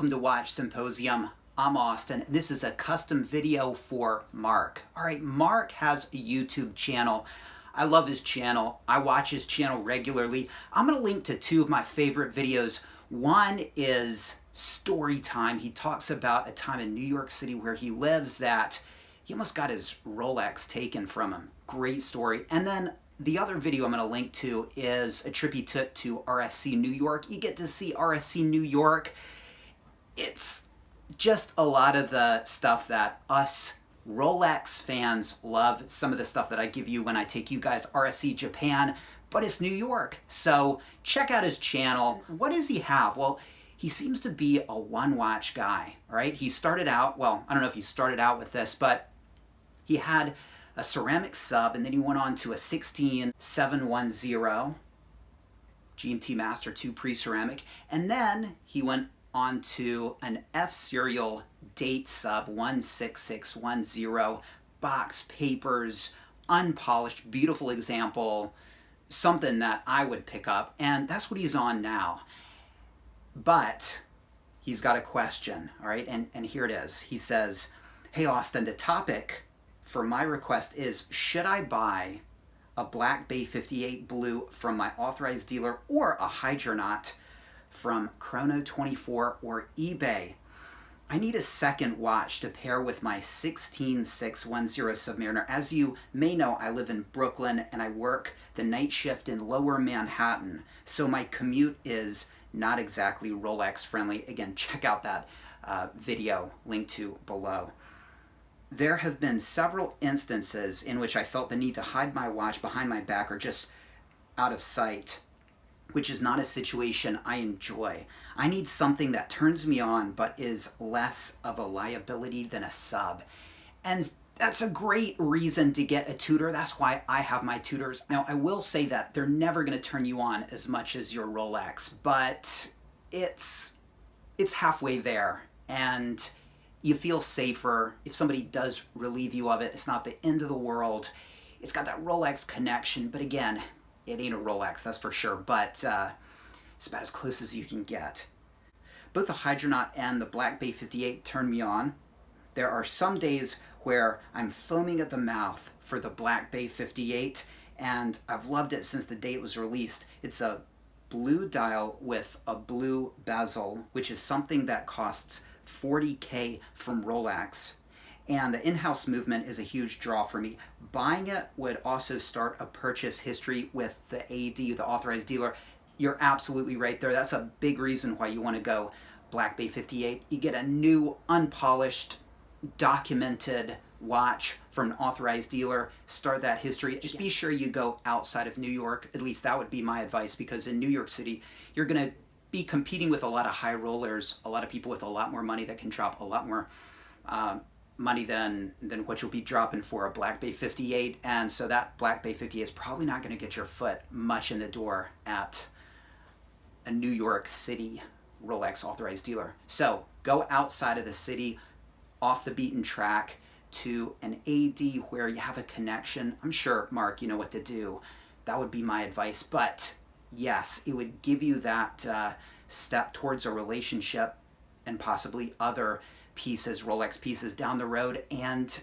welcome to Watch Symposium. I'm Austin. This is a custom video for Mark. All right, Mark has a YouTube channel. I love his channel. I watch his channel regularly. I'm going to link to two of my favorite videos. One is story time. He talks about a time in New York City where he lives that he almost got his Rolex taken from him. Great story. And then the other video I'm going to link to is a trip he took to RSC New York. You get to see RSC New York. It's just a lot of the stuff that us Rolex fans love. It's some of the stuff that I give you when I take you guys to RSC Japan, but it's New York. So check out his channel. What does he have? Well, he seems to be a one-watch guy, all right? He started out, well, I don't know if he started out with this, but he had a ceramic sub, and then he went on to a 16710 GMT Master 2 pre-ceramic, and then he went on to an F serial date sub 16610, box papers, unpolished, beautiful example, something that I would pick up, and that's what he's on now. But he's got a question, all right, and here it is. He says, "Hey Austin, the topic for my request is, should I buy a Black Bay 58 Blue from my authorized dealer or a Hydronaut from Chrono24 or eBay? I need a second watch to pair with my 16610 Submariner. As you may know, I live in Brooklyn and I work the night shift in Lower Manhattan, so my commute is not exactly Rolex friendly." Again, check out that video linked to below. "There have been several instances in which I felt the need to hide my watch behind my back or just out of sight, which is not a situation I enjoy. I need something that turns me on but is less of a liability than a sub." And that's a great reason to get a Tudor. That's why I have my Tudors. Now, I will say that they're never going to turn you on as much as your Rolex, but it's halfway there, and you feel safer. If somebody does relieve you of it, it's not the end of the world. It's got that Rolex connection, but again, it ain't a Rolex, that's for sure, but it's about as close as you can get. "Both the Hydronaut and the Black Bay 58 turn me on. There are some days where I'm foaming at the mouth for the Black Bay 58, and I've loved it since the day it was released. It's a blue dial with a blue bezel, which is something that costs $40K from Rolex, and the in-house movement is a huge draw for me. Buying it would also start a purchase history with the AD, the authorized dealer." You're absolutely right there. That's a big reason why you want to go Black Bay 58. You get a new, unpolished, documented watch from an authorized dealer, start that history. Just be sure you go outside of New York. At least that would be my advice, because in New York City, you're going to be competing with a lot of high rollers, a lot of people with a lot more money that can drop a lot more money than what you'll be dropping for a Black Bay 58. And so that Black Bay 58 is probably not going to get your foot much in the door at a New York City Rolex authorized dealer. So go outside of the city, off the beaten track, to an AD where you have a connection. I'm sure, Mark, you know what to do. That would be my advice. But yes, it would give you that step towards a relationship and possibly other pieces, Rolex pieces down the road, and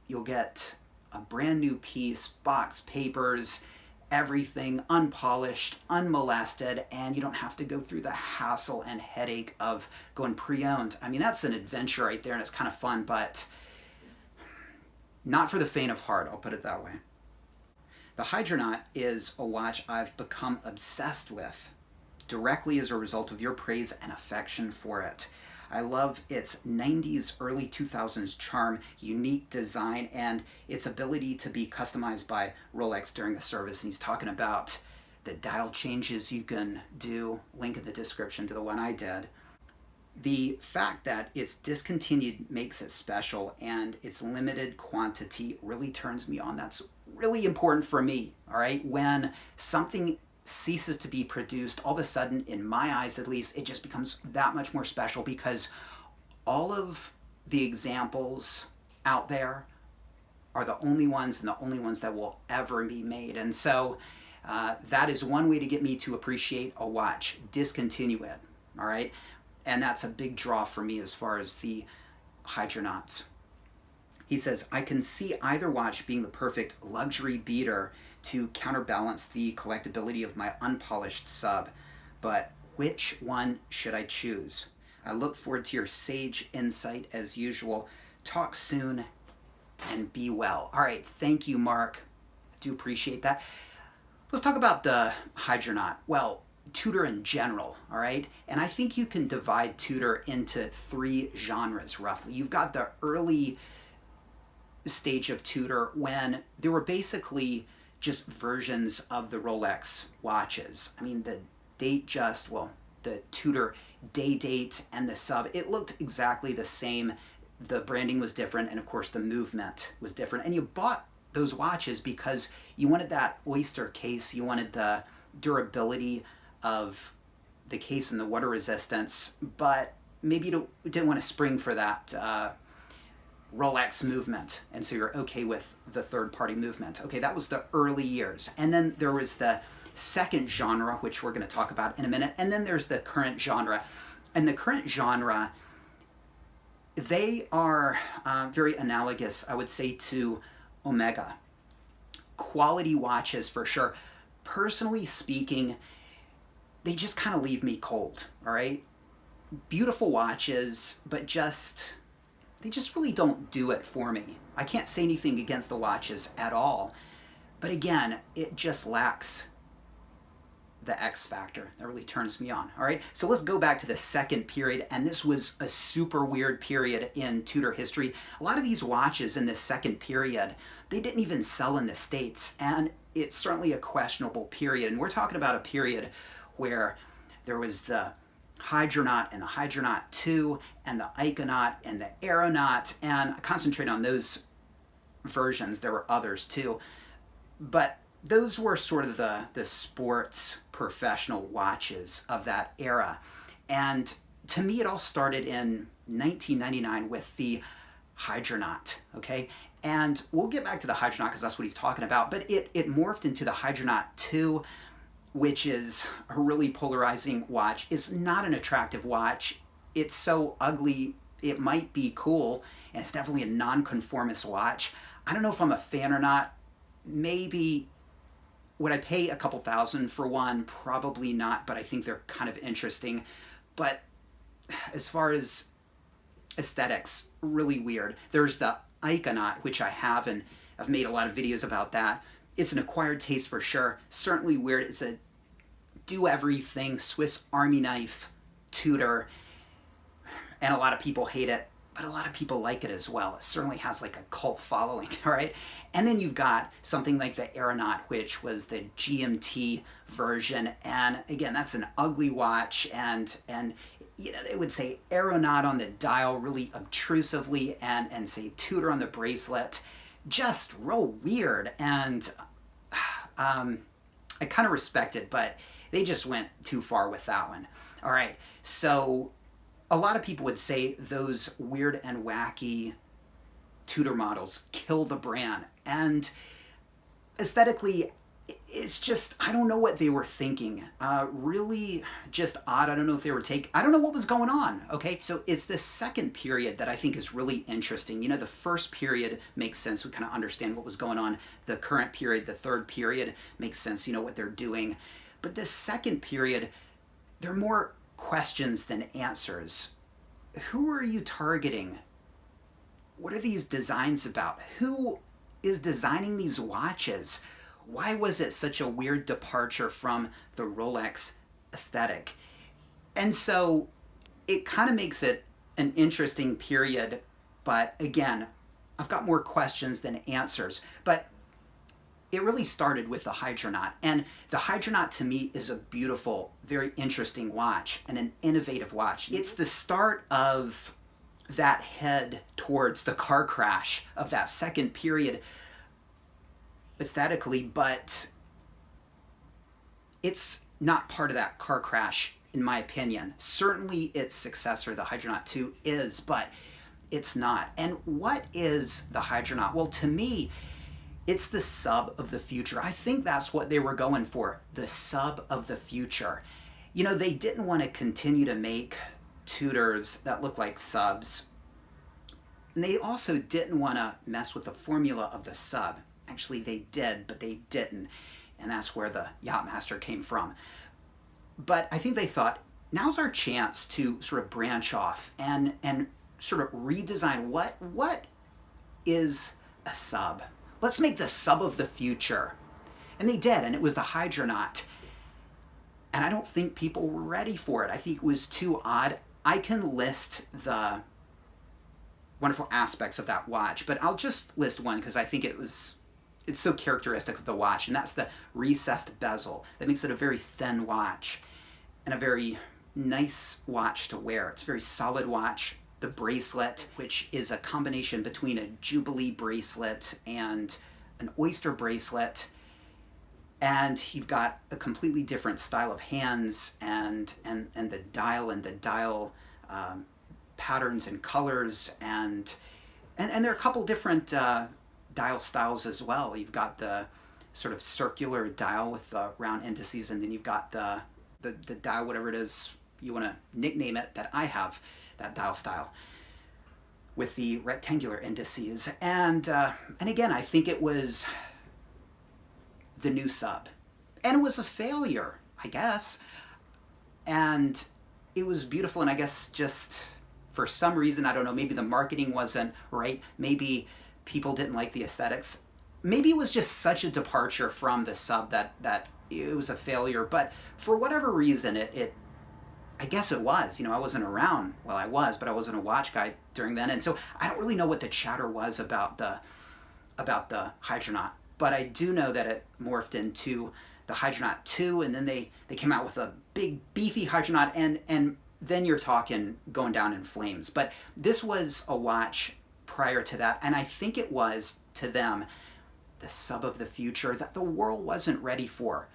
you'll get a brand new piece, box papers, everything unpolished, unmolested, and you don't have to go through the hassle and headache of going pre-owned. I mean, that's an adventure right there, and it's kind of fun, but not for the faint of heart, I'll put it that way. "The Hydronaut is a watch I've become obsessed with directly as a result of your praise and affection for it. I love its 90s, early 2000s charm, unique design, and its ability to be customized by Rolex during the service." And he's talking about the dial changes you can do. Link in the description to the one I did. "The fact that it's discontinued makes it special, and its limited quantity really turns me on." That's really important for me, all right? When something ceases to be produced, all of a sudden, in my eyes at least, it just becomes that much more special, because all of the examples out there are the only ones, and the only ones that will ever be made. And so that is one way to get me to appreciate a watch. Discontinue it, all right? And that's a big draw for me as far as the Hydronauts. He says, I can see either watch being the perfect luxury beater to counterbalance the collectability of my unpolished sub, but which one should I choose? I look forward to your sage insight as usual. Talk soon and be well. All right, thank you, Mark. I do appreciate that. Let's talk about the Hydronaut. Well, Tudor in general, all right? And I think you can divide Tudor into 3 genres, roughly. You've got the early stage of Tudor when there were basically just versions of the Rolex watches. I mean, the the Tudor day date and the sub, it looked exactly the same. The branding was different, and of course the movement was different. And you bought those watches because you wanted that oyster case, you wanted the durability of the case and the water resistance, but maybe you didn't want to spring for that Rolex movement, and so you're okay with the third-party movement. Okay, that was the early years. And then there was the second genre, which we're going to talk about in a minute, and then there's the current genre. And the current genre, they are very analogous, I would say, to Omega. Quality watches for sure. Personally speaking, they just kind of leave me cold, all right? Beautiful watches, but they just really don't do it for me. I can't say anything against the watches at all, but again, it just lacks the X factor that really turns me on. All right, so let's go back to the second period, and this was a super weird period in Tudor history. A lot of these watches in this second period, they didn't even sell in the States, and it's certainly a questionable period. And we're talking about a period where there was the Hydronaut and the Hydronaut 2 and the Iconaut and the Aeronaut, and I concentrate on those versions. There were others too, but those were sort of the sports professional watches of that era. And to me, it all started in 1999 with the Hydronaut, okay? And we'll get back to the Hydronaut because that's what he's talking about, but it morphed into the Hydronaut 2, which is a really polarizing watch. It's not an attractive watch. It's so ugly, it might be cool, and it's definitely a non-conformist watch. I don't know if I'm a fan or not. Maybe. Would I pay a couple $1,000 for one? Probably not, but I think they're kind of interesting. But as far as aesthetics, really weird. There's the Iconaut, which I have, and I've made a lot of videos about that. It's an acquired taste for sure. Certainly weird. It's a do-everything Swiss Army knife Tudor, and a lot of people hate it, but a lot of people like it as well. It certainly has like a cult following, all right? And then you've got something like the Aeronaut, which was the GMT version, and again, that's an ugly watch, and you know, they would say Aeronaut on the dial really obtrusively, and say Tudor on the bracelet. Just real weird, and I kind of respect it, but they just went too far with that one. All right, so a lot of people would say those weird and wacky Tudor models kill the brand, and aesthetically, it's just, I don't know what they were thinking. Really just odd. I don't know if they were I don't know what was going on, okay? So it's the second period that I think is really interesting. You know, the first period makes sense. We kind of understand what was going on. The current period, the third period makes sense. You know what they're doing. But this second period, there are more questions than answers. Who are you targeting? What are these designs about? Who is designing these watches? Why was it such a weird departure from the Rolex aesthetic? And so it kind of makes it an interesting period, but again, I've got more questions than answers. But it really started with the Hydronaut, and the Hydronaut to me is a beautiful, very interesting watch and an innovative watch. It's the start of that head towards the car crash of that second period aesthetically, but it's not part of that car crash in my opinion. Certainly its successor, the Hydronaut 2, is, but it's not. And what is the Hydronaut? Well, to me, it's the sub of the future. I think that's what they were going for, the sub of the future. You know, they didn't want to continue to make Tudors that look like subs. And they also didn't want to mess with the formula of the sub. Actually, they did, but they didn't. And that's where the Yachtmaster came from. But I think they thought, now's our chance to sort of branch off and sort of redesign what is a sub. Let's make the sub of the future. And they did, and it was the Hydronaut. And I don't think people were ready for it. I think it was too odd. I can list the wonderful aspects of that watch, but I'll just list one because I think it's so characteristic of the watch, and that's the recessed bezel. That makes it a very thin watch and a very nice watch to wear. It's a very solid watch. The bracelet, which is a combination between a Jubilee bracelet and an oyster bracelet, and you've got a completely different style of hands and the dial patterns and colors, and there are a couple different dial styles as well. You've got the sort of circular dial with the round indices, and then you've got the dial, whatever it is you want to nickname it, that I have, that dial style with the rectangular indices. And again, I think it was the new sub. And it was a failure, I guess. And it was beautiful, and I guess just for some reason, I don't know, maybe the marketing wasn't right, maybe people didn't like the aesthetics. Maybe it was just such a departure from the sub that it was a failure, but for whatever reason, I guess it was. I wasn't around. Well, I was, but I wasn't a watch guy during then, and so I don't really know what the chatter was about the Hydronaut. But I do know that it morphed into the Hydronaut 2, and then they came out with a big, beefy Hydronaut, and then you're talking going down in flames. But this was a watch prior to that, and I think it was, to them, the sub of the future that the world wasn't ready for.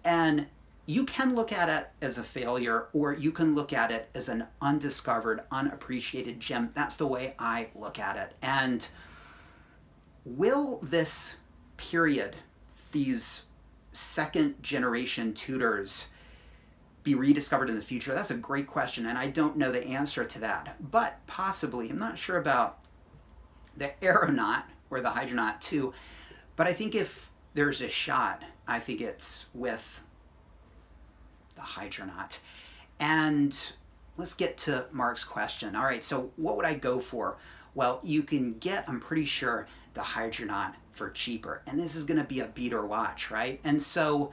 And you can look at it as a failure, or you can look at it as an undiscovered, unappreciated gem. That's the way I look at it. And will this period, these second generation Tudors, be rediscovered in the future? That's a great question, and I don't know the answer to that. But possibly. I'm not sure about the Aeronaut or the Hydronaut 2, but I think if there's a shot, I think it's with the Hydronaut. And let's get to Mark's question. All right, so what would I go for? Well, you can get, I'm pretty sure, the Hydronaut for cheaper. And this is going to be a beater watch, right? And so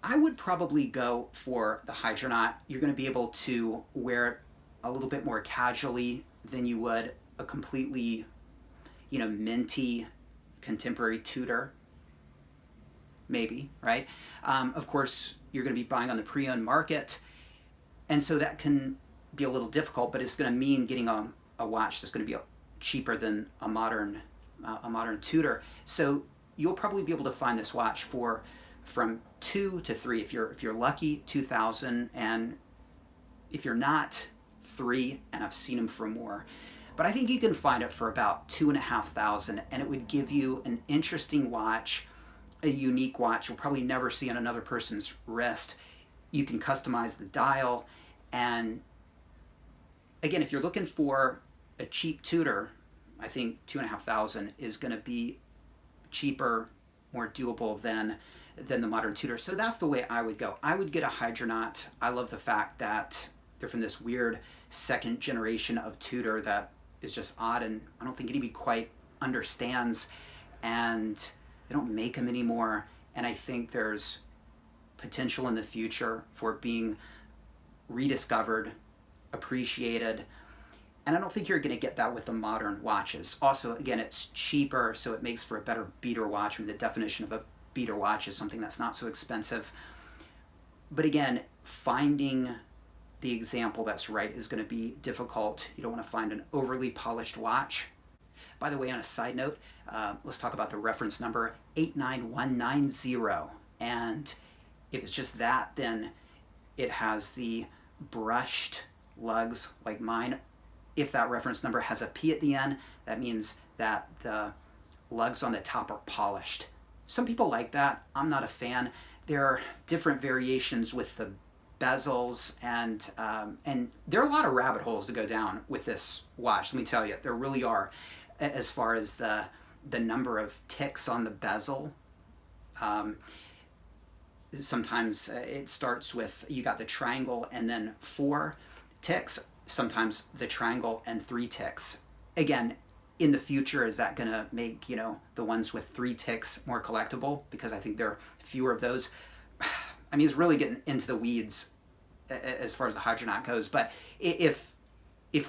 I would probably go for the Hydronaut. You're going to be able to wear it a little bit more casually than you would a completely, minty contemporary Tudor. Maybe, right? Of course, you're going to be buying on the pre-owned market, and so that can be a little difficult, but it's going to mean getting a watch that's going to be cheaper than a modern Tudor. So you'll probably be able to find this watch for from 2 to 3. If you're lucky, 2,000, and if you're not, 3, and I've seen them for more. But I think you can find it for about 2,500, and it would give you an interesting watch, a unique watch you'll probably never see on another person's wrist. You can customize the dial, and again, if you're looking for a cheap Tudor, I think 2,500 is going to be cheaper, more doable than the modern Tudor. So that's the way I would go. I would get a Hydronaut. I love the fact that they're from this weird second generation of Tudor that is just odd, and I don't think anybody quite understands, and they don't make them anymore. And I think there's potential in the future for being rediscovered, appreciated, and I don't think you're going to get that with the modern watches. Also, again, it's cheaper, so it makes for a better beater watch. I mean, the definition of a beater watch is something that's not so expensive. But again, finding the example that's right is going to be difficult. You don't want to find an overly polished watch. By the way, on a side note, let's talk about the reference number 89190. And if it's just that, then it has the brushed lugs like mine. If that reference number has a P at the end, that means that the lugs on the top are polished. Some people like that. I'm not a fan. There are different variations with the bezels, and there are a lot of rabbit holes to go down with this watch. Let me tell you, there really are, as far as the number of ticks on the bezel. Sometimes it starts with, you got the triangle and then 4 ticks, sometimes the triangle and 3 ticks. Again, in the future, is that going to make, you know, the ones with 3 ticks more collectible? Because I think there are fewer of those. I mean, it's really getting into the weeds as far as the Hydronaut goes. But if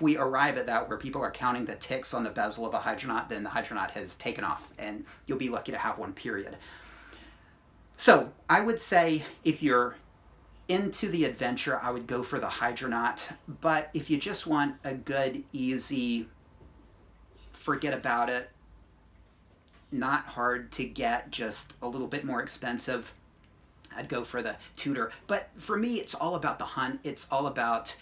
we arrive at that where people are counting the ticks on the bezel of a Hydronaut, then the Hydronaut has taken off, and you'll be lucky to have one, period. So I would say if you're into the adventure, I would go for the Hydronaut. But if you just want a good, easy, forget about it, not hard to get, just a little bit more expensive, I'd go for the Tudor. But for me, it's all about the hunt. It's all about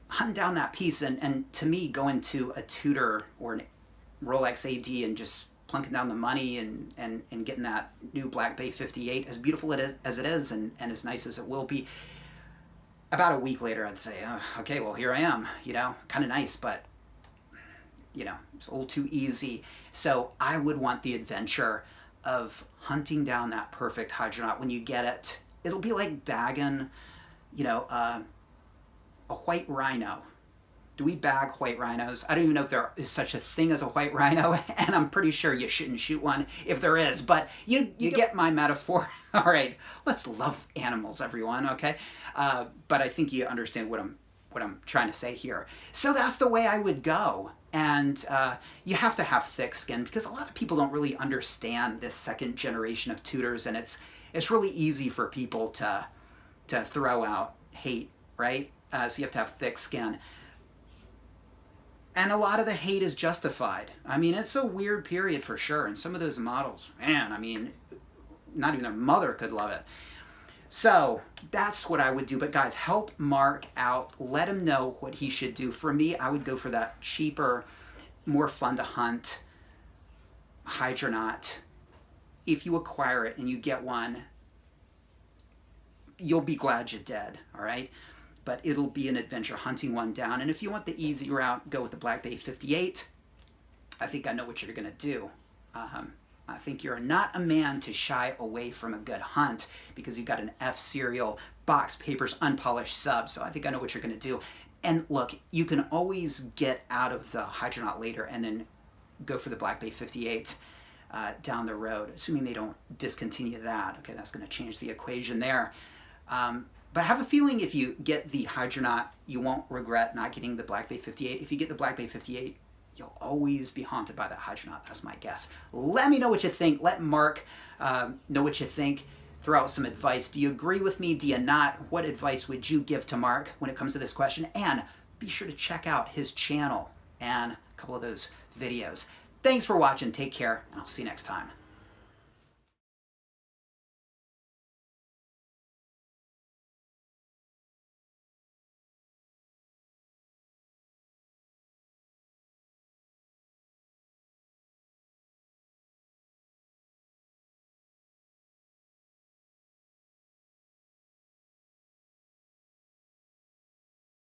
hunting down that piece. And to me, going to a Tudor or an Rolex AD and just plunking down the money and getting that new Black Bay 58, as beautiful as it is and as nice as it will be, about a week later, I'd say, oh, okay, well, here I am, you know, kind of nice, but, you know, it's a little too easy. So I would want the adventure of hunting down that perfect Hydronaut. When you get it, it'll be like bagging, you know, a white rhino. Do we bag white rhinos? I don't even know if there is such a thing as a white rhino, and I'm pretty sure you shouldn't shoot one if there is, but you get my metaphor. All right, let's love animals, everyone, okay? But I think you understand what I'm trying to say here. So that's the way I would go. And you have to have thick skin, because a lot of people don't really understand this second generation of Tudors, and it's really easy for people to throw out hate, right? So you have to have thick skin. And a lot of the hate is justified. I mean, it's a weird period for sure. And some of those models, man, I mean, not even their mother could love it. So that's what I would do. But guys, help Mark out. Let him know what he should do. For me, I would go for that cheaper, more fun to hunt Hydronaut. If you acquire it and you get one, you'll be glad you did, all right? But it'll be an adventure hunting one down. And if you want the easy route, go with the Black Bay 58. I think I know what you're going to do. I think you're not a man to shy away from a good hunt, because you've got an F serial, box papers, unpolished sub. So I think I know what you're going to do. And look, you can always get out of the Hydronaut later and then go for the Black Bay 58 down the road, assuming they don't discontinue that. Okay, that's going to change the equation there. But I have a feeling if you get the Hydronaut, you won't regret not getting the Black Bay 58. If you get the Black Bay 58, you'll always be haunted by that Hydronaut. That's my guess. Let me know what you think. Let Mark know what you think. Throw out some advice. Do you agree with me? Do you not? What advice would you give to Mark when it comes to this question? And be sure to check out his channel and a couple of those videos. Thanks for watching. Take care, and I'll see you next time.